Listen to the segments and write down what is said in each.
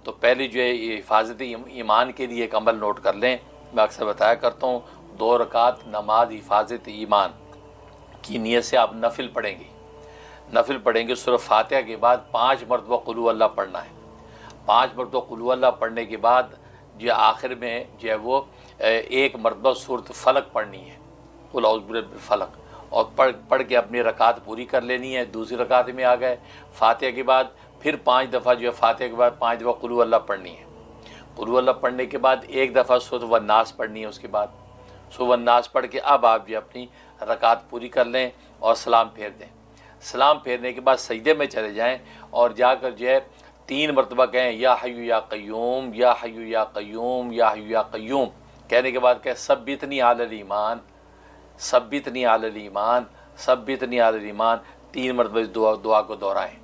تو پہلی جو ہے یہ حفاظت ایمان کے لیے ایک عمل نوٹ کر لیں. میں اکثر بتایا کرتا ہوں 2 رکعت نماز حفاظت ایمان کی نیت سے آپ نفل پڑھیں گے. نفل پڑھیں گے سورہ فاتحہ کے بعد 5 مرتبہ قل هو اللہ پڑھنا ہے. 5 مرتبہ قل هو اللہ پڑھنے کے بعد جو آخر میں جو ہے وہ 1 مرتبہ سورۃ فلق پڑھنی ہے، قل اعوذ برب الفلق، اور پڑھ کے اپنی رکعت پوری کر لینی ہے. دوسری رکعت میں آ گئے فاتحہ کے بعد پھر 5 دفعہ جو ہے فاتحہ کے بعد 5 دفعہ قل هو اللہ پڑھنی ہے. قل هو اللہ پڑھنے کے بعد 1 دفعہ سورۃ والناس پڑھنی ہے. اس کے بعد سورۃ والناس پڑھ کے اب آپ جو اپنی رکعت پوری کر لیں اور سلام پھیر دیں. سلام پھیرنے کے بعد سجدے میں چلے جائیں اور جا کر جو ہے 3 مرتبہ کہیں یا حی یا قیوم یا حی یا قیوم یا حی یا قیوم. کہنے کے بعد کہیں ثبتنی علی الایمان، ثبتنی علی الایمان، ثبتنی علی الایمان. 3 مرتبہ اس دعا کو دہرائیں.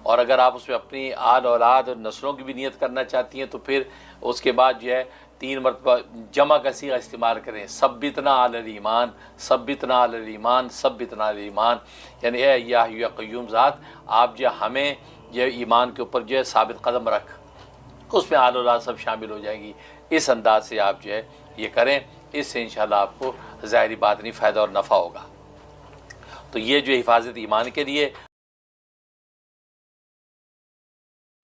اور اگر آپ اس میں اپنی آل اولاد اور نسلوں کی بھی نیت کرنا چاہتی ہیں تو پھر اس کے بعد جو ہے 3 مرتبہ جمع کا صیغہ استعمال کریں، ثبتنا علی الایمان، ثبتنا علی الایمان، ثبتنا علی الایمان. یعنی اے یا حی یا قیوم ذات آپ جو ہمیں یہ ایمان کے اوپر جو ہے ثابت قدم رکھ. اس میں آل اولاد سب شامل ہو جائیں گی. اس انداز سے آپ جو ہے یہ کریں، اس سے انشاءاللہ آپ کو ظاہری باطنی فائدہ اور نفع ہوگا. تو یہ جو حفاظت ایمان کے لیے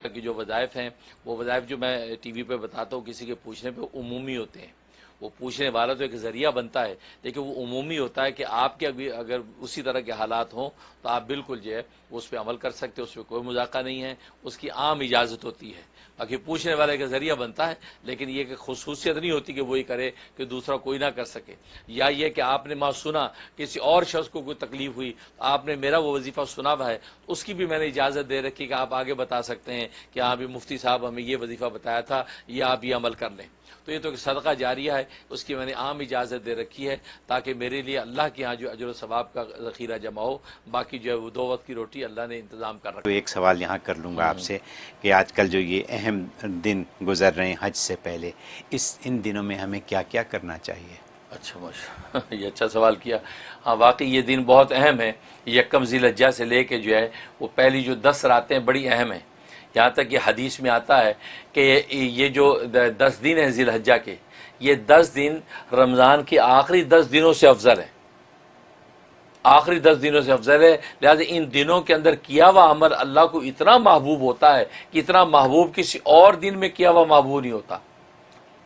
کی جو وظائف ہیں، وہ وظائف جو میں ٹی وی پہ بتاتا ہوں کسی کے پوچھنے پہ عمومی ہوتے ہیں. وہ پوچھنے والا تو ایک ذریعہ بنتا ہے لیکن وہ عمومی ہوتا ہے کہ آپ کے اگر اسی طرح کے حالات ہوں تو آپ بالکل جو ہے اس پہ عمل کر سکتے، اس پہ کوئی مذاقہ نہیں ہے، اس کی عام اجازت ہوتی ہے. باقی پوچھنے والے کا ذریعہ بنتا ہے لیکن یہ کہ خصوصیت نہیں ہوتی کہ وہی کرے کہ دوسرا کوئی نہ کر سکے. یا یہ کہ آپ نے ماں سنا کسی اور شخص کو کوئی تکلیف ہوئی، آپ نے میرا وہ وظیفہ سنا ہوا ہے، اس کی بھی میں نے اجازت دے رکھی کہ آپ آگے بتا سکتے ہیں کہ ہاں بھی مفتی صاحب ہمیں یہ وظیفہ بتایا تھا، یہ آپ یہ عمل کر لیں. تو یہ تو ایک صدقہ جاریہ ہے، اس کی میں نے عام اجازت دے رکھی ہے تاکہ میرے لیے اللہ کے ہاں جو اجر و ثواب کا ذخیرہ جمع ہو. باقی جو ہے وہ 2 وقت کی روٹی اللہ نے انتظام کر رکھا. تو ایک سوال یہاں کر لوں گا آپ سے کہ آج کل جو یہ اہم دن گزر رہے ہیں حج سے پہلے، ان دنوں میں ہمیں کیا کیا کرنا چاہیے؟ اچھا ماشاء یہ اچھا سوال کیا. ہاں واقعی یہ دن بہت اہم ہے. یکم ذی الحجہ سے لے کے جو ہے وہ پہلی جو 10 راتیں بڑی اہم ہیں. یہاں تک کہ حدیث میں آتا ہے کہ یہ جو 10 دن ہیں ذی الحجہ کے، یہ 10 دن رمضان کے آخری 10 دنوں سے افضل ہیں. آخری 10 دنوں سے افضل ہے. لہٰذا ان دنوں کے اندر کیا ہوا عمل اللہ کو اتنا محبوب ہوتا ہے کہ اتنا محبوب کسی اور دن میں کیا ہوا محبوب نہیں ہوتا.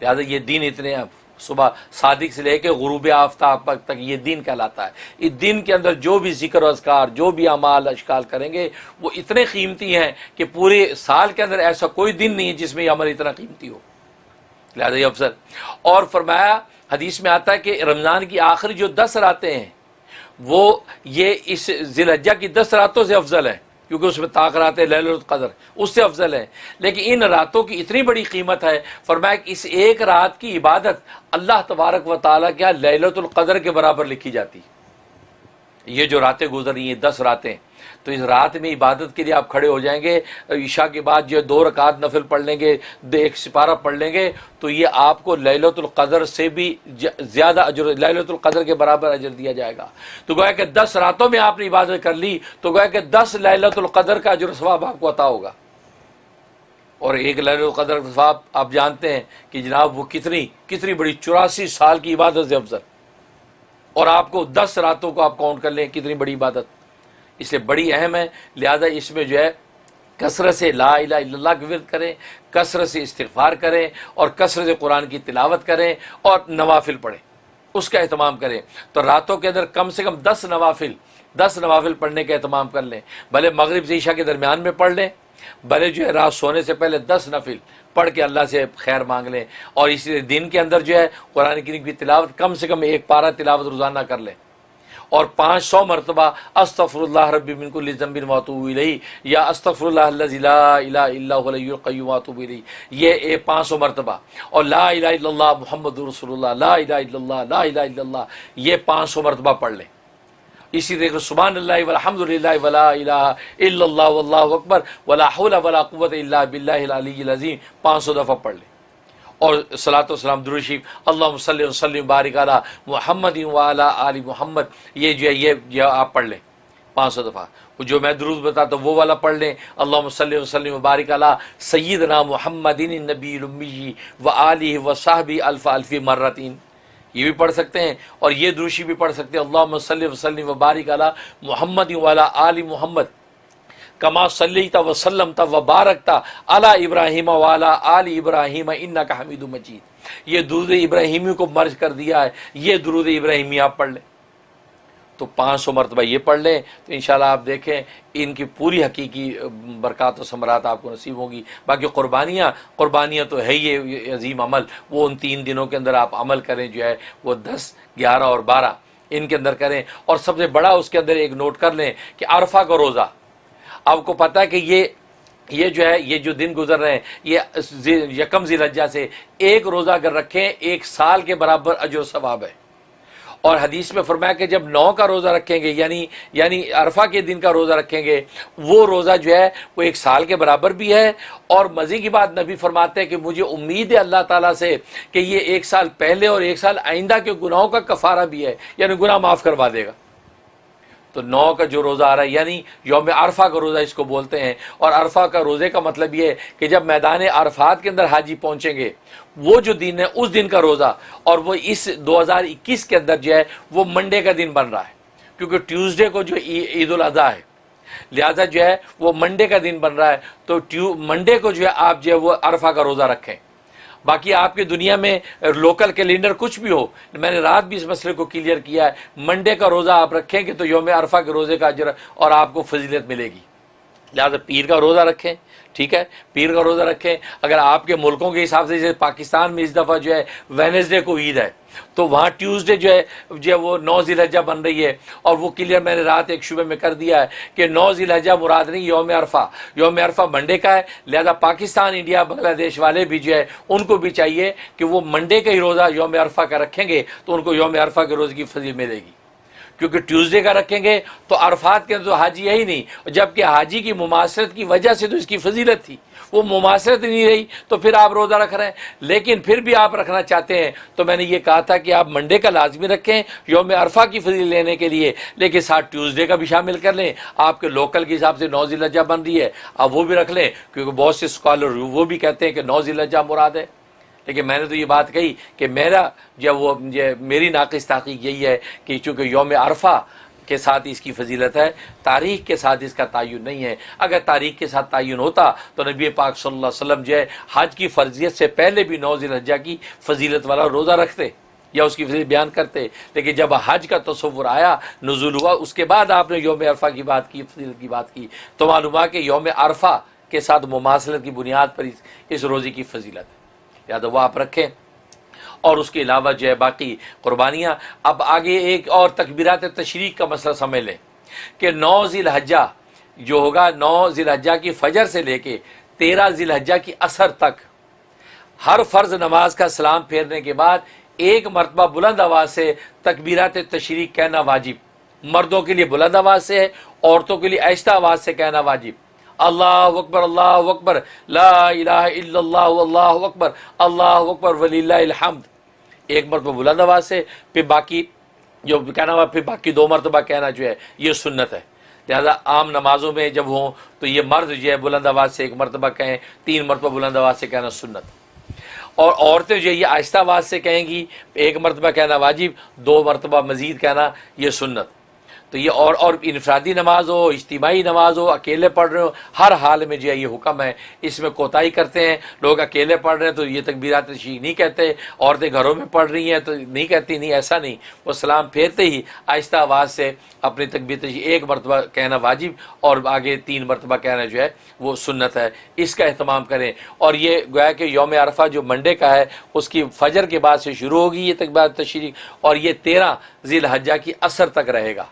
لہٰذا یہ دن اتنے صبح صادق سے لے کے غروب آفتاب تک یہ دن کہلاتا ہے. اس دن کے اندر جو بھی ذکر و اذکار، جو بھی اعمال اشکال کریں گے وہ اتنے قیمتی ہیں کہ پورے سال کے اندر ایسا کوئی دن نہیں ہے جس میں یہ عمل اتنا قیمتی ہو. لہٰذا یہ افضل. اور فرمایا حدیث میں آتا ہے کہ رمضان کی آخری جو 10 راتیں ہیں وہ یہ اس ذی الحجہ کی 10 راتوں سے افضل ہیں کیونکہ اس میں طاق رات ہے لیلۃ القدر، اس سے افضل ہے. لیکن ان راتوں کی اتنی بڑی قیمت ہے، فرمایا کہ اس ایک رات کی عبادت اللہ تبارک و تعالیٰ کے لیلۃ القدر کے برابر لکھی جاتی. یہ جو راتیں گزر رہی ہیں 10 راتیں، تو اس رات میں عبادت کے لیے آپ کھڑے ہو جائیں گے، عشاء کے بعد جو 2 رکعت نفل پڑھ لیں گے، 1 سپارہ پڑھ لیں گے، تو یہ آپ کو لیلۃ القدر سے بھی زیادہ اجر، لیلۃ القدر کے برابر اجر دیا جائے گا. تو گویا کہ 10 راتوں میں آپ نے عبادت کر لی تو گویا کہ 10 لیلۃ القدر کا اجر و ثواب آپ کو عطا ہوگا. اور ایک لیلۃ القدر کا ثواب آپ جانتے ہیں کہ جناب وہ کتنی بڑی 84 سال کی عبادت سے افضل. اور آپ کو 10 راتوں کو آپ کاؤنٹ کر لیں کتنی بڑی عبادت، اس لیے بڑی اہم ہے. لہذا اس میں جو ہے کثرت سے لا الہ الا اللہ کا ورد کریں، کثرت سے استغفار کریں اور کثرت سے قرآن کی تلاوت کریں اور نوافل پڑھیں، اس کا اہتمام کریں. تو راتوں کے اندر کم سے کم 10 نوافل پڑھنے کا اہتمام کر لیں. بھلے مغرب سے عشاء کے درمیان میں پڑھ لیں، بھلے جو ہے رات سونے سے پہلے 10 نفل پڑھ کے اللہ سے خیر مانگ لیں. اور اسی دن کے اندر جو ہے قرآن کریم کی تلاوت کم سے کم 1 پارہ تلاوت روزانہ کر لیں. اور 500 مرتبہ استغفر اللہ ربی من کل ذنب واتوب الیہ یا استغفر اللہ الذی لا الہ الا هو الحی القیوم واتوب الیہ، یہ 500 مرتبہ. اور لا الہ الا اللہ محمد رسول اللہ، لا الہ الا اللہ، لا الہ الا اللہ، یہ 500 مرتبہ پڑھ لیں. اسی طریقے سبحان اللہ والحمد للہ ولا الہ الا اللہ واللہ اکبر ولا حول ولا قوت الا باللہ العلی العظیم 500 دفعہ پڑھ لیں. اور صلاۃ و سلام درود شریف اللہم صلی وسلم بارک علی محمد وعلی آل محمد، یہ جو ہے یہ آپ پڑھ لیں 500 دفعہ. جو میں درود بتاتا ہوں وہ والا پڑھ لیں، اللہم صلی وسلم وبارک علی سیدنا محمد النبی الامی و آلہ و صحبہ الف الف مرتین، یہ بھی پڑھ سکتے ہیں۔ اور یہ دروشی بھی پڑھ سکتے ہیں، اللہم صلی وسلم وبارک علی محمد وعلی آل محمد کما صلیت وسلمت وبارکت علی ابراہیم وعلی آل ابراہیم انک حمید مجید۔ یہ درود ابراہیمی کو مرج کر دیا ہے، یہ درود ابراہیمی آپ پڑھ لیں تو 500 مرتبہ یہ پڑھ لیں تو انشاءاللہ آپ دیکھیں ان کی پوری حقیقی برکات و ثمرات آپ کو نصیب ہوں گی۔ باقی قربانیاں تو ہے یہ عظیم عمل، وہ ان 3 دنوں کے اندر آپ عمل کریں، جو ہے وہ 10، 11 اور 12 ان کے اندر کریں۔ اور سب سے بڑا اس کے اندر ایک نوٹ کر لیں کہ عرفہ کا روزہ، آپ کو پتہ ہے کہ یہ جو ہے یہ جو دن گزر رہے ہیں یہ یکم ذی الحجہ سے ایک روزہ اگر رکھیں 1 سال کے برابر اجر و ثواب ہے۔ اور حدیث میں فرمایا کہ جب 9 کا روزہ رکھیں گے یعنی عرفہ کے دن کا روزہ رکھیں گے، وہ روزہ جو ہے وہ 1 سال کے برابر بھی ہے۔ اور مزے کی بات نبی فرماتے ہیں کہ مجھے امید ہے اللہ تعالیٰ سے کہ یہ 1 سال پہلے اور 1 سال آئندہ کے گناہوں کا کفارہ بھی ہے، یعنی گناہ معاف کروا دے گا۔ تو 9 کا جو روزہ آ رہا ہے یعنی یوم عرفہ کا روزہ اس کو بولتے ہیں۔ اور عرفہ کا روزے کا مطلب یہ ہے کہ جب میدان عرفات کے اندر حاجی پہنچیں گے، وہ جو دن ہے اس دن کا روزہ، اور وہ اس 2021 کے اندر جو ہے وہ منڈے کا دن بن رہا ہے، کیونکہ ٹیوزڈے کو جو عید الاضحیٰ ہے، لہذا جو ہے وہ منڈے کا دن بن رہا ہے۔ تو منڈے کو جو ہے آپ جو ہے وہ عرفہ کا روزہ رکھیں۔ باقی آپ کی دنیا میں لوکل کیلنڈر کچھ بھی ہو، میں نے رات بھی اس مسئلے کو کلیئر کیا ہے، منڈے کا روزہ آپ رکھیں گے تو یوم عرفہ کے روزے کا اجر اور آپ کو فضیلت ملے گی۔ لہٰذا پیر کا روزہ رکھیں، ٹھیک ہے، پیر کا روزہ رکھیں۔ اگر آپ کے ملکوں کے حساب سے، جیسے پاکستان میں اس دفعہ جو ہے وینسڈے کو عید ہے، تو وہاں ٹیوزڈے جو ہے وہ 9 ذی الحجہ بن رہی ہے، اور وہ کلیئر میں نے رات ایک شعبے میں کر دیا ہے کہ 9 ذی الحجہ مراد نہیں، یوم عرفہ منڈے کا ہے۔ لہذا پاکستان، انڈیا، بنگلہ دیش والے بھی جو ہے ان کو بھی چاہیے کہ وہ منڈے کا ہی روزہ یوم عرفہ کا رکھیں گے تو ان کو یوم عرفہ کے روزے کی فضیلت ملے گی، کیونکہ ٹیوزڈے کا رکھیں گے تو عرفات کے اندر تو حاجی ہے ہی نہیں، جبکہ حاجی کی مماثلت کی وجہ سے تو اس کی فضیلت تھی، وہ مماثلت نہیں رہی تو پھر آپ روزہ رکھ رہے ہیں۔ لیکن پھر بھی آپ رکھنا چاہتے ہیں تو میں نے یہ کہا تھا کہ آپ منڈے کا لازمی رکھیں یوم عرفہ کی فضیلت لینے کے لیے، لیکن ساتھ ٹیوزڈے کا بھی شامل کر لیں۔ آپ کے لوکل کے حساب سے 9 ذی الحجہ بن رہی ہے، آپ وہ بھی رکھ لیں، کیونکہ بہت سے اسکالر وہ بھی کہتے ہیں کہ 9 ذی الحجہ مراد ہے۔ لیکن میں نے تو یہ بات کہی کہ میری ناقص تحقیق یہی ہے کہ چونکہ یوم عرفہ کے ساتھ اس کی فضیلت ہے، تاریخ کے ساتھ اس کا تعین نہیں ہے۔ اگر تاریخ کے ساتھ تعین ہوتا تو نبی پاک صلی اللہ علیہ وسلم جو ہے حج کی فرضیت سے پہلے بھی 9 ذی الحجہ کی فضیلت والا روزہ رکھتے یا اس کی فضیلت بیان کرتے، لیکن جب حج کا تصور آیا، نزول ہوا، اس کے بعد آپ نے یوم عرفہ کی بات کی، فضیلت کی بات کی، تو معلوم ہوا کہ یوم عرفہ کے ساتھ مماثلت کی بنیاد پر اس روزے کی فضیلت ہے، لہٰذا وہ آپ رکھیں۔ اور اس کے علاوہ جو ہے باقی قربانیاں، اب آگے ایک اور تکبیرات تشریق کا مسئلہ سمجھ لیں کہ 9 ذی الحجہ جو ہوگا، 9 ذی الحجہ کی فجر سے لے کے 13 ذی الحجہ کی عصر تک، ہر فرض نماز کا سلام پھیرنے کے بعد 1 مرتبہ بلند آواز سے تکبیرات تشریق کہنا واجب، مردوں کے لیے بلند آواز سے ہے، عورتوں کے لیے آہستہ آواز سے کہنا واجب۔ اللہ اکبر لا الہ الا اللہ واللہ اکبر اللہ اکبر وللہ الحمد، 1 مرتبہ بلند آواز سے، پھر باقی جو کہنا ہوا پھر باقی 2 مرتبہ کہنا جو ہے یہ سنت ہے۔ لہذا عام نمازوں میں جب ہوں تو یہ مرد جو ہے بلند آواز سے 1 مرتبہ کہیں، 3 مرتبہ بلند آواز سے کہنا سنت، اور عورتیں جو ہے یہ آہستہ آواز سے کہیں گی، 1 مرتبہ کہنا واجب، 2 مرتبہ مزید کہنا یہ سنت۔ تو یہ اور انفرادی نماز ہو، اجتماعی نماز ہو، اکیلے پڑھ رہے ہو، ہر حال میں جو ہے یہ حکم ہے۔ اس میں کوتاہی کرتے ہیں لوگ، اکیلے پڑھ رہے ہیں تو یہ تکبیرات تشریق نہیں کہتے، عورتیں گھروں میں پڑھ رہی ہیں تو نہیں کہتی، نہیں ایسا نہیں، وہ سلام پھیرتے ہی آہستہ آواز سے اپنی تکبیر تشریق 1 مرتبہ کہنا واجب اور آگے 3 مرتبہ کہنا جو ہے وہ سنت ہے، اس کا اہتمام کریں۔ اور یہ گویا کہ یوم عرفہ جو منڈے کا ہے اس کی فجر کے بعد سے شروع ہوگی یہ تکبیرات تشریق، اور یہ 13 ذی الحجہ کی عصر تک رہے گا،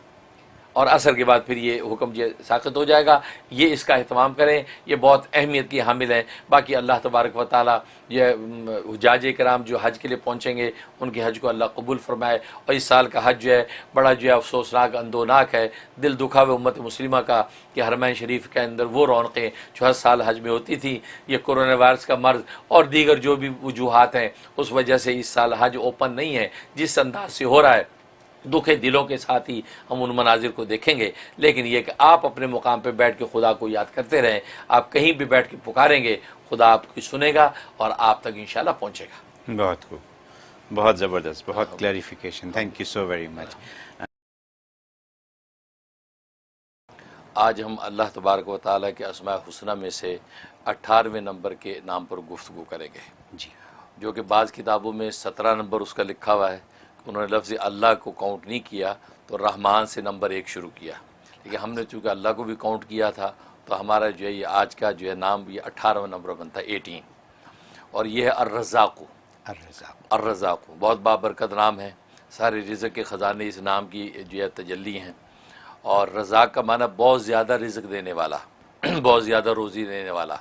اور عصر کے بعد پھر یہ حکم جو ساقط ہو جائے گا۔ یہ اس کا اہتمام کریں، یہ بہت اہمیت کی حامل ہیں۔ باقی اللہ تبارک و تعالیٰ یہ حجاج کرام جو حج کے لیے پہنچیں گے ان کے حج کو اللہ قبول فرمائے، اور اس سال کا حج جو ہے بڑا جو ہے افسوسناک، اندوناک ہے، دل دکھا ہوئے امت مسلمہ کا کہ حرمین شریف کے اندر وہ رونقیں جو ہر سال حج میں ہوتی تھیں، یہ کورونا وائرس کا مرض اور دیگر جو بھی وجوہات ہیں اس وجہ سے اس سال حج اوپن نہیں ہے جس انداز سے ہو رہا ہے۔ دکھے دلوں کے ساتھ ہی ہم ان مناظر کو دیکھیں گے، لیکن یہ کہ آپ اپنے مقام پہ بیٹھ کے خدا کو یاد کرتے رہیں، آپ کہیں بھی بیٹھ کے پکاریں گے، خدا آپ کی سنے گا اور آپ تک انشاءاللہ پہنچے گا۔ بہت خوب، بہت زبردست، بہت clarification, thank you so very much. آج ہم اللہ تبارک و تعالیٰ کے اسماء حسنہ میں سے 18ویں نمبر کے نام پر گفتگو کریں گے، جی، جو کہ بعض کتابوں میں 17 نمبر اس کا لکھا ہوا ہے، انہوں نے لفظ اللہ کو کاؤنٹ نہیں کیا تو رحمان سے نمبر 1 شروع کیا، لیکن ہم نے چونکہ اللہ کو بھی کاؤنٹ کیا تھا تو ہمارا جو ہے یہ آج کا جو ہے نام یہ 18واں نمبر بنتا ہے، 18، اور یہ ہے الرزاق۔ الرزاق، الرزاق بہت بابرکت نام ہے، سارے رزق کے خزانے اس نام کی جو ہے تجلی ہیں، اور رزاق کا معنی بہت زیادہ رزق دینے والا، بہت زیادہ روزی دینے والا۔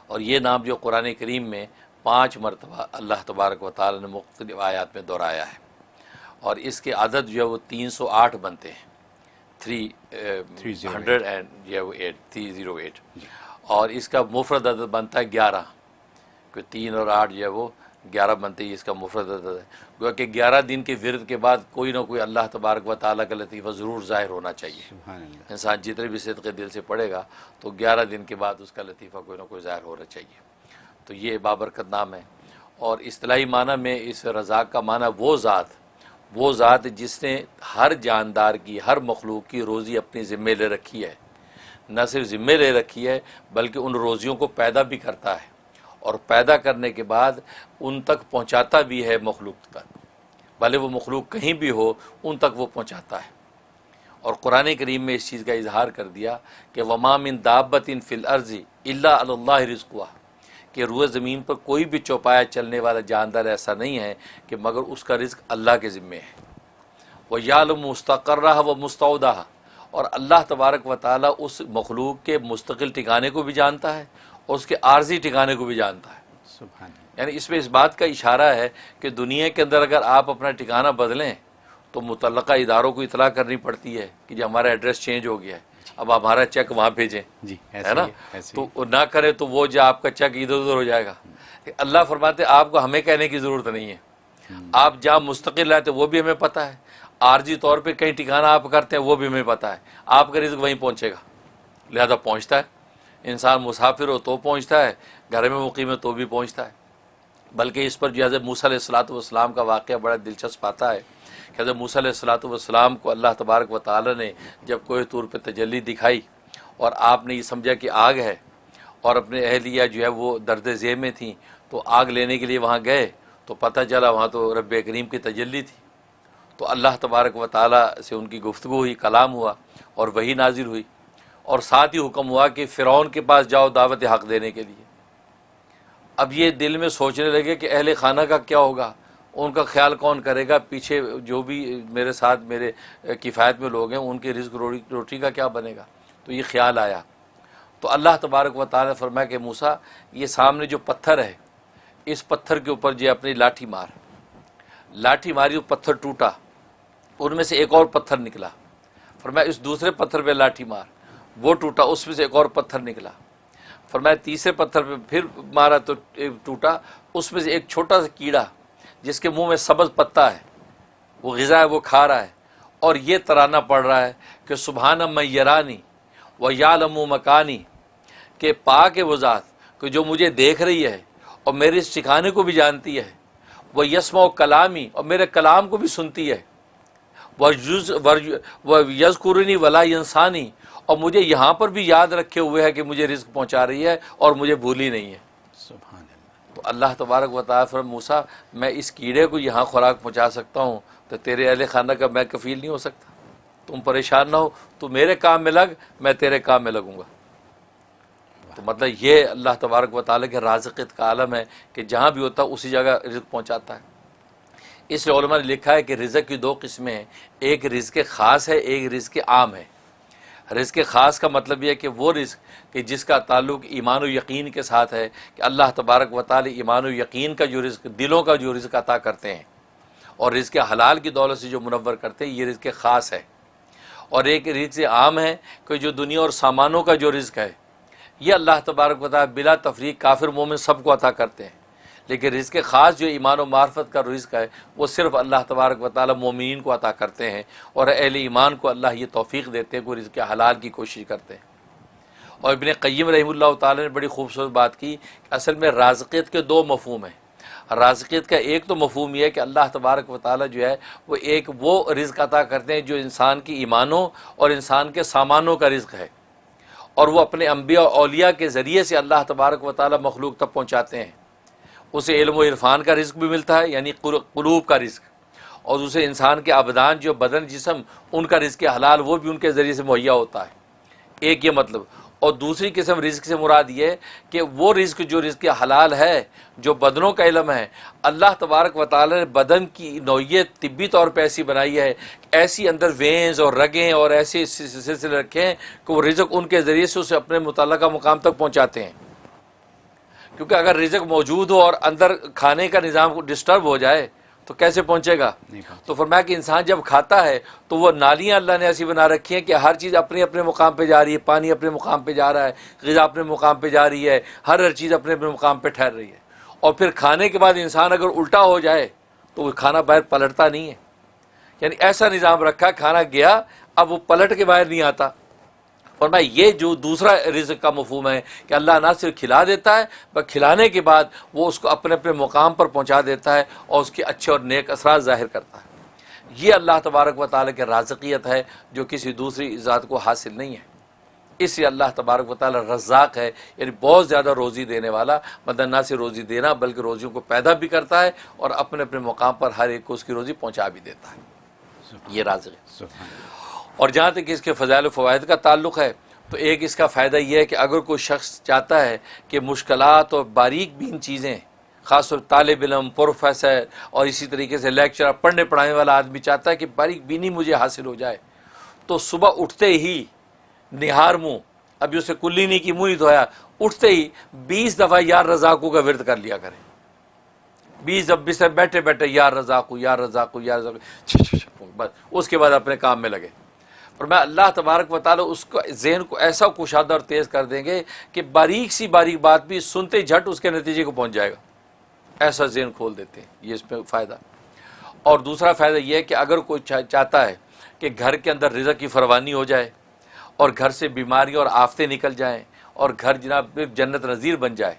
اور یہ نام جو قرآن کریم میں 5 مرتبہ اللہ تبارک و تعالی نے مختلف آیات میں دہرایا ہے، اور اس کے عدد جو ہے وہ 308 بنتے ہیں، 308، اور اس کا مفرد عدد بنتا ہے 11، کہ 3 اور 8 جو ہے وہ 11 بنتے ہی اس کا مفرد عدد ہے، گویا کہ 11 دن کے ورد کے بعد کوئی نہ کوئی اللہ تبارک و تعالیٰ کا لطیفہ ضرور ظاہر ہونا چاہیے۔ سبحان اللہ، انسان جتنے بھی صدقے دل سے پڑھے گا تو 11 دن کے بعد اس کا لطیفہ کوئی نہ کوئی ظاہر ہونا چاہیے۔ تو یہ بابرکت نام ہے، اور اصطلاحی معنی میں اس رزاق کا معنی وہ ذات جس نے ہر جاندار کی، ہر مخلوق کی روزی اپنی ذمہ لے رکھی ہے، نہ صرف ذمہ لے رکھی ہے بلکہ ان روزیوں کو پیدا بھی کرتا ہے، اور پیدا کرنے کے بعد ان تک پہنچاتا بھی ہے مخلوق تک، بھلے وہ مخلوق کہیں بھی ہو ان تک وہ پہنچاتا ہے۔ اور قرآن کریم میں اس چیز کا اظہار کر دیا کہ وما من دابۃ فی الارض الا علی اللہ رزقها، کہ روئے زمین پر کوئی بھی چوپایا چلنے والا جاندار ایسا نہیں ہے کہ مگر اس کا رزق اللہ کے ذمے ہے۔ وَيَعْلَمُ مُسْتَقَرَّهَا وَمُسْتَوْدَعَهَا، اور اللہ تبارک و تعالیٰ اس مخلوق کے مستقل ٹھکانے کو بھی جانتا ہے اور اس کے عارضی ٹھکانے کو بھی جانتا ہے۔ سبحان اللہ، یعنی اس میں اس بات کا اشارہ ہے کہ دنیا کے اندر اگر آپ اپنا ٹھکانہ بدلیں تو متعلقہ اداروں کو اطلاع کرنی پڑتی ہے کہ جو ہمارا ایڈریس چینج ہو گیا ہے، اب ہمارا چیک وہاں بھیجیں، جی، ہے نا؟ تو نہ کرے تو وہ جو آپ کا چیک ادھر ادھر ہو جائے گا۔ اللہ فرماتے آپ کو ہمیں کہنے کی ضرورت نہیں ہے، آپ جہاں مستقل رہتے وہ بھی ہمیں پتہ ہے، عارضی طور پہ کہیں ٹھکانہ آپ کرتے ہیں وہ بھی ہمیں پتہ ہے، آپ کا رزق وہیں پہنچے گا، لہذا پہنچتا ہے۔ انسان مسافر ہو تو پہنچتا ہے، گھر میں مقیم ہے تو بھی پہنچتا ہے۔ بلکہ اس پر جو حضرت موسیٰ علیہ السلام کا واقعہ بڑا دلچسپ آتا ہے کہ حضرت موسیٰ علیہ السلام کو اللہ تبارک و تعالی نے جب کوہ طور پہ تجلی دکھائی اور آپ نے یہ سمجھا کہ آگ ہے، اور اپنے اہلیہ جو ہے وہ درد ذیل میں تھیں، تو آگ لینے کے لیے وہاں گئے تو پتہ چلا وہاں تو رب کریم کی تجلی تھی، تو اللہ تبارک و تعالی سے ان کی گفتگو ہوئی، کلام ہوا اور وحی نازل ہوئی، اور ساتھ ہی حکم ہوا کہ فرعون کے پاس جاؤ دعوت حق دینے کے لیے۔ اب یہ دل میں سوچنے لگے کہ اہل خانہ کا کیا ہوگا، ان کا خیال کون کرے گا، پیچھے جو بھی میرے ساتھ میرے کفایت میں لوگ ہیں ان کے رزق روٹی کا کیا بنے گا۔ تو یہ خیال آیا تو اللہ تبارک و تعالی نے فرمایا کہ موسیٰ یہ سامنے جو پتھر ہے اس پتھر کے اوپر جو اپنی لاٹھی ماری، وہ پتھر ٹوٹا، ان میں سے ایک اور پتھر نکلا، فرمایا اس دوسرے پتھر پہ لاٹھی مار، وہ ٹوٹا، اس میں سے ایک اور پتھر نکلا، فرمایا تیسرے پتھر پہ پھر مارا تو ٹوٹا، اس میں سے ایک چھوٹا سا کیڑا جس کے منہ میں سبز پتا ہے، وہ غذا ہے وہ کھا رہا ہے، اور یہ ترانہ پڑھ رہا ہے کہ سبحان من یرانی و یعلم مکانی، کہ پاک ہے وہ ذات کہ جو مجھے دیکھ رہی ہے اور میرے اس ٹھکانے کو بھی جانتی ہے، وہ یسمع کلامی، اور میرے کلام کو بھی سنتی ہے، وہ یذکرنی ولا ینسانی، اور مجھے یہاں پر بھی یاد رکھے ہوئے ہے کہ مجھے رزق پہنچا رہی ہے اور مجھے بھولی نہیں ہے۔ سبحان اللہ، تو اللہ تبارک و تعالیٰ فرمایا موسیٰ میں اس کیڑے کو یہاں خوراک پہنچا سکتا ہوں تو تیرے اہل خانہ کا میں کفیل نہیں ہو سکتا، تم پریشان نہ ہو، تو میرے کام میں لگ، میں تیرے کام میں لگوں گا۔ تو مطلب یہ اللہ تبارک و تعالیٰ کے رازقیت کا عالم ہے کہ جہاں بھی ہوتا ہے اسی جگہ رزق پہنچاتا ہے۔ اس لیے علماء نے لکھا ہے کہ رزق کی 2 قسمیں ہیں، ایک رزق خاص ہے، ایک رزق عام ہے۔ رزق خاص کا مطلب یہ ہے کہ وہ رزق کہ جس کا تعلق ایمان و یقین کے ساتھ ہے، کہ اللہ تبارک و تعالی ایمان و یقین کا جو رزق، دلوں کا جو رزق عطا کرتے ہیں اور رزق حلال کی دولت سے جو منور کرتے ہیں، یہ رزق خاص ہے۔ اور ایک رزق عام ہے کہ جو دنیا اور سامانوں کا جو رزق ہے، یہ اللہ تبارک و تعالی بلا تفریق کافر مومن سب کو عطا کرتے ہیں، لیکن رزق خاص جو ایمان و معرفت کا رزق ہے وہ صرف اللہ تبارک و تعالی مومنین کو عطا کرتے ہیں، اور اہل ایمان کو اللہ یہ توفیق دیتے ہیں کہ وہ رزق حلال کی کوشش کرتے ہیں۔ اور ابن قیم رحمہ اللہ تعالی نے بڑی خوبصورت بات کی کہ اصل میں رازقیت کے دو مفہوم ہیں۔ رازقیت کا ایک تو مفہوم یہ ہے کہ اللہ تبارک و تعالی جو ہے وہ رزق عطا کرتے ہیں جو انسان کی ایمانوں اور انسان کے سامانوں کا رزق ہے، اور وہ اپنے انبیاء اور اولیاء کے ذریعے سے اللہ تبارک و تعالی مخلوق تک پہنچاتے ہیں۔ اسے علم و عرفان کا رزق بھی ملتا ہے، یعنی قلوب کا رزق، اور اسے انسان کے ابدان جو بدن جسم ان کا رزق حلال وہ بھی ان کے ذریعے سے مہیا ہوتا ہے، ایک یہ مطلب۔ اور دوسری قسم رزق سے مراد یہ کہ وہ رزق جو رزق حلال ہے، جو بدنوں کا علم ہے، اللہ تبارک و تعالی نے بدن کی نوعیت طبی طور پہ ایسی بنائی ہے، ایسی اندر وینز اور رگیں اور ایسے سلسلے رکھے ہیں کہ وہ رزق ان کے ذریعے سے اسے اپنے متعلقہ مقام تک پہنچاتے ہیں۔ کیونکہ اگر رزق موجود ہو اور اندر کھانے کا نظام ڈسٹرب ہو جائے تو کیسے پہنچے گا؟ تو فرمایا کہ انسان جب کھاتا ہے تو وہ نالیاں اللہ نے ایسی بنا رکھی ہیں کہ ہر چیز اپنے اپنے مقام پہ جا رہی ہے، پانی اپنے مقام پہ جا رہا ہے، غذا اپنے مقام پہ جا رہی ہے، ہر چیز اپنے اپنے مقام پہ ٹھہر رہی ہے۔ اور پھر کھانے کے بعد انسان اگر الٹا ہو جائے تو وہ کھانا باہر پلٹتا نہیں ہے، یعنی ایسا نظام رکھا کھانا گیا اب وہ پلٹ کے باہر نہیں آتا۔ فرمایا یہ جو دوسرا رزق کا مفہوم ہے کہ اللہ نہ صرف کھلا دیتا ہے بلکہ کھلانے کے بعد وہ اس کو اپنے اپنے مقام پر پہنچا دیتا ہے اور اس کے اچھے اور نیک اثرات ظاہر کرتا ہے۔ یہ اللہ تبارک و تعالیٰ کی رازقیت ہے جو کسی دوسری ذات کو حاصل نہیں ہے۔ اس لیے اللہ تبارک و تعالیٰ رزاق ہے، یعنی بہت زیادہ روزی دینے والا، مطلب نہ صرف روزی دینا بلکہ روزیوں کو پیدا بھی کرتا ہے اور اپنے اپنے مقام پر ہر ایک کو اس کی روزی پہنچا بھی دیتا ہے۔ یہ رازق ہے۔ اور جہاں تک اس کے فضائل و فوائد کا تعلق ہے تو ایک اس کا فائدہ یہ ہے کہ اگر کوئی شخص چاہتا ہے کہ مشکلات اور باریک بین چیزیں، خاص طور طالب علم، پروفیسر اور اسی طریقے سے لیکچرر، پڑھنے پڑھانے والا آدمی چاہتا ہے کہ باریک بینی مجھے حاصل ہو جائے، تو صبح اٹھتے ہی نہار منہ، ابھی اسے کلی نہیں کی، منہ نہیں دھویا، اٹھتے ہی 20 دفعہ یا رزاقو کا ورد کر لیا کرے۔ 20 دفعہ بستر بیٹھے بیٹھے یا رزاقو یا رزاقو یا رزاقو، بس اس کے بعد اپنے کام میں لگے۔ اور میں اللہ تبارک و تعالیٰ اس کو ذہن کو ایسا کشادہ اور تیز کر دیں گے کہ باریک سی باریک بات بھی سنتے جھٹ اس کے نتیجے کو پہنچ جائے گا، ایسا ذہن کھول دیتے ہیں۔ یہ اس میں فائدہ۔ اور دوسرا فائدہ یہ ہے کہ اگر کوئی چاہتا ہے کہ گھر کے اندر رزق کی فراوانی ہو جائے اور گھر سے بیماریاں اور آفتیں نکل جائیں اور گھر جناب جنت نظیر بن جائے،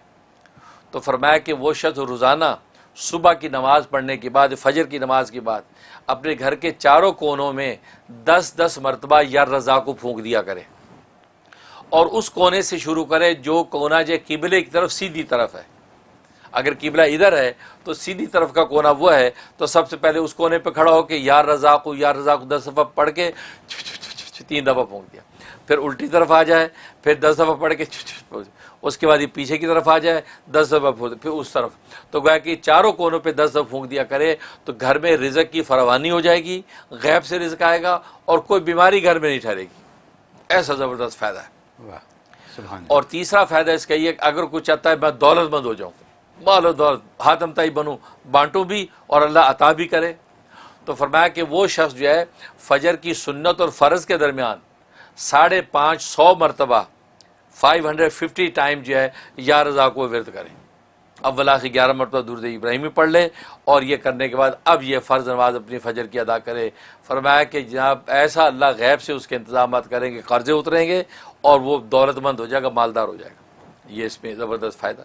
تو فرمایا کہ وہ شخص روزانہ صبح کی نماز پڑھنے کے بعد، فجر کی نماز کے بعد، اپنے گھر کے چاروں کونوں میں 10 مرتبہ یا رضا کو پھونک دیا کرے، اور اس کونے سے شروع کرے جو کونا جو قبلے کی طرف سیدھی طرف ہے۔ اگر قبلہ ادھر ہے تو سیدھی طرف کا کونا وہ ہے، تو سب سے پہلے اس کونے پہ کھڑا ہو کے یا رضا کو 10 دفعہ پڑھ کے 3 دفعہ پھونک دیا، پھر الٹی طرف آ جائے، پھر 10 دفعہ پڑھ کے، اس کے بعد یہ پیچھے کی طرف آ جائے 10 دفعہ، پھر اس طرف، تو گویا کہ چاروں کونوں پہ 10 دفعہ پھونک دیا کرے تو گھر میں رزق کی فراوانی ہو جائے گی، غیب سے رزق آئے گا اور کوئی بیماری گھر میں نہیں ٹھہرے گی۔ ایسا زبردست فائدہ ہے۔ اور تیسرا فائدہ اس کا یہ کہ اگر کوئی چاہتا ہے میں دولت مند ہو جاؤں، مال و دولت ہاتم تائی بنوں، بانٹوں بھی اور اللہ عطا بھی کرے، تو فرمایا کہ وہ شخص جو ہے فجر کی سنت اور فرض کے درمیان 550 مرتبہ 550 ٹائم جو ہے یا رضا کو ورد کریں، اول آخر 11 مرتبہ درود ابراہیمی پڑھ لے، اور یہ کرنے کے بعد اب یہ فرض نماز اپنی فجر کی ادا کرے۔ فرمایا کہ جناب ایسا اللہ غیب سے اس کے انتظامات کریں گے، قرضے اتریں گے اور وہ دولت مند ہو جائے گا، مالدار ہو جائے گا۔ یہ اس میں زبردست فائدہ۔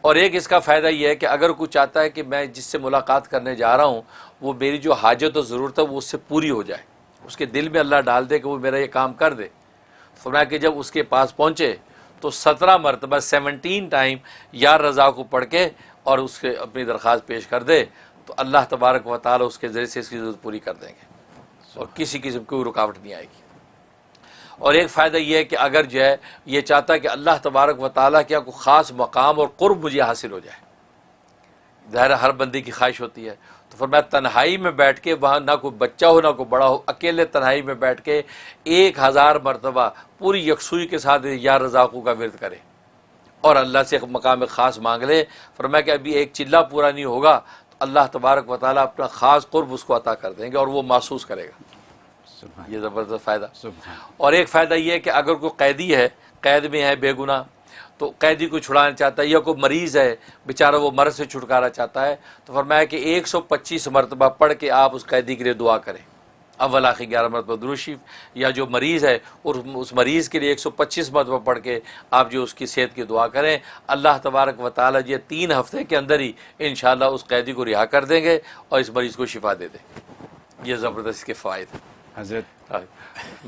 اور ایک اس کا فائدہ یہ ہے کہ اگر کوئی چاہتا ہے کہ میں جس سے ملاقات کرنے جا رہا ہوں وہ میری جو حاجت و ضرورت ہے وہ اس سے پوری ہو جائے، اس کے دل میں اللہ ڈال دے کہ وہ میرا یہ کام کر دے، فرمایا کہ جب اس کے پاس پہنچے تو 17 مرتبہ 17 ٹائم یا رضا کو پڑھ کے اور اس کے اپنی درخواست پیش کر دے تو اللہ تبارک و تعالی اس کے ذریعے سے اس کی ضرورت پوری کر دیں گے اور کسی قسم کی کوئی رکاوٹ نہیں آئے گی۔ اور ایک فائدہ یہ ہے کہ اگر جو ہے یہ چاہتا ہے کہ اللہ تبارک و تعالیٰ کیا کوئی خاص مقام اور قرب مجھے حاصل ہو جائے، ظاہر ہر بندے کی خواہش ہوتی ہے، تو فرمایا تنہائی میں بیٹھ کے، وہاں نہ کوئی بچہ ہو نہ کوئی بڑا ہو، اکیلے تنہائی میں بیٹھ کے 1000 مرتبہ پوری یکسوئی کے ساتھ یا رضاقو کا ورد کرے اور اللہ سے ایک مقام خاص مانگ لے۔ فرمایا کہ ابھی ایک چلہ پورا نہیں ہوگا تو اللہ تبارک و تعالیٰ اپنا خاص قرب اس کو عطا کر دیں گے اور وہ محسوس کرے گا۔ یہ زبردست فائدہ۔ اور ایک فائدہ یہ ہے کہ اگر کوئی قیدی ہے، قید میں ہے بے گناہ، تو قیدی کو چھڑانا چاہتا ہے یا کوئی مریض ہے بیچارہ وہ مرض سے چھٹکارا چاہتا ہے، تو فرمایا کہ 125 مرتبہ پڑھ کے آپ اس قیدی کے لیے دعا کریں، اول آخر 11 مرتبہ درود شریف، یا جو مریض ہے اور اس مریض کے لیے 125 مرتبہ پڑھ کے آپ جو اس کی صحت کی دعا کریں، اللہ تبارک و تعالیٰ یہ 3 ہفتے کے اندر ہی انشاءاللہ اس قیدی کو رہا کر دیں گے اور اس مریض کو شفا دے دیں گے۔ یہ زبردست کے فوائد ہیں حضرت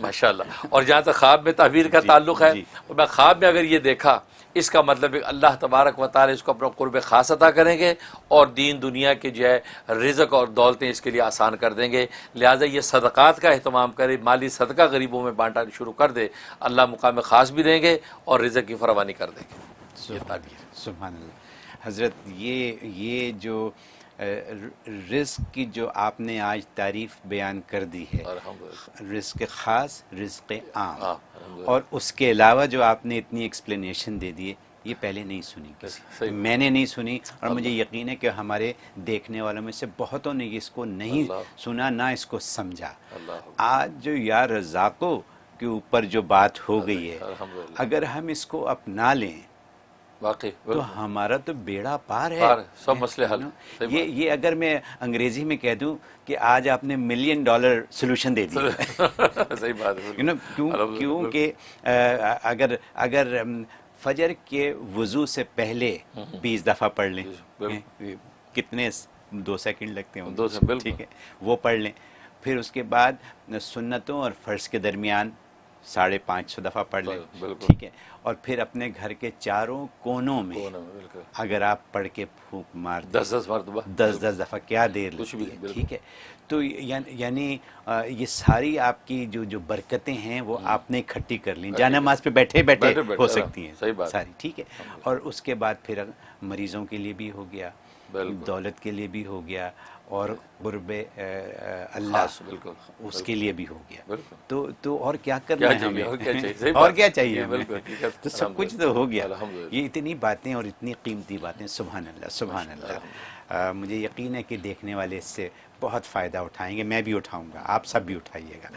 ماشاء اللہ۔ اور جہاں تک خواب میں تعبیر کا تعلق ہے، اور میں خواب میں اگر یہ دیکھا، اس کا مطلب ہے اللہ تبارک و تعالی اس کو اپنا قرب خاص عطا کریں گے اور دین دنیا کے جو ہے رزق اور دولتیں اس کے لیے آسان کر دیں گے۔ لہٰذا یہ صدقات کا اہتمام کرے، مالی صدقہ غریبوں میں بانٹنا شروع کر دے، اللہ مقام خاص بھی دیں گے اور رزق کی فراوانی کر دیں گے۔ یہ تعبیر ہے۔ سبحان اللہ۔ حضرت یہ جو رزق کی جو آپ نے آج تعریف بیان کر دی ہے، رزق خاص، رزق عام، اور اس کے علاوہ جو آپ نے اتنی ایکسپلینیشن دے دی ہے، یہ پہلے نہیں سنی کسی، میں نے نہیں سنی، اور مجھے یقین ہے کہ ہمارے دیکھنے والوں میں سے بہتوں نے اس کو نہیں سنا، نہ اس کو سمجھا۔ آج جو یا رزاقوں کے اوپر جو بات ہو گئی ہے، اگر ہم اس کو اپنا لیں واقعی تو ہمارا تو بیڑا پار ہے، سب مسئلے حل۔ یہ اگر میں انگریزی میں کہہ دوں کہ آج آپ نے $1 ملین سولوشن دے دیا۔ صحیح بات ہے۔ کیونکہ اگر فجر کے وضو سے پہلے 20 دفعہ پڑھ لیں، کتنے 2 سیکنڈ لگتے ہیں، 2 سیکنڈ، ٹھیک ہے، وہ پڑھ لیں، پھر اس کے بعد سنتوں اور فرض کے درمیان 550 دفعہ پڑھ لیں، ٹھیک ہے، اور پھر اپنے گھر کے چاروں کونوں میں اگر آپ پڑھ کے پھونک مار 10 مرتبہ، 10 دفعہ، کیا دیر لگتی ہے، ٹھیک ہے۔ تو یعنی یہ ساری آپ کی جو برکتیں ہیں وہ آپ نے اکٹھی کر لیں، جا نماز پہ بیٹھے بیٹھے ہو سکتی ہیں ساری، ٹھیک ہے، اور اس کے بعد پھر مریضوں کے لیے بھی ہو گیا، دولت کے لیے بھی ہو گیا، اور قرب اللہ اس کے لیے بھی ہو گیا، تو اور کیا کرنا ہے ہمیں، اور کیا چاہیے ہمیں، تو سب کچھ تو ہو گیا۔ یہ اتنی باتیں اور اتنی قیمتی باتیں، سبحان اللہ، سبحان اللہ۔ مجھے یقین ہے کہ دیکھنے والے اس سے بہت فائدہ اٹھائیں گے، میں بھی اٹھاؤں گا، آپ سب بھی اٹھائیے گا۔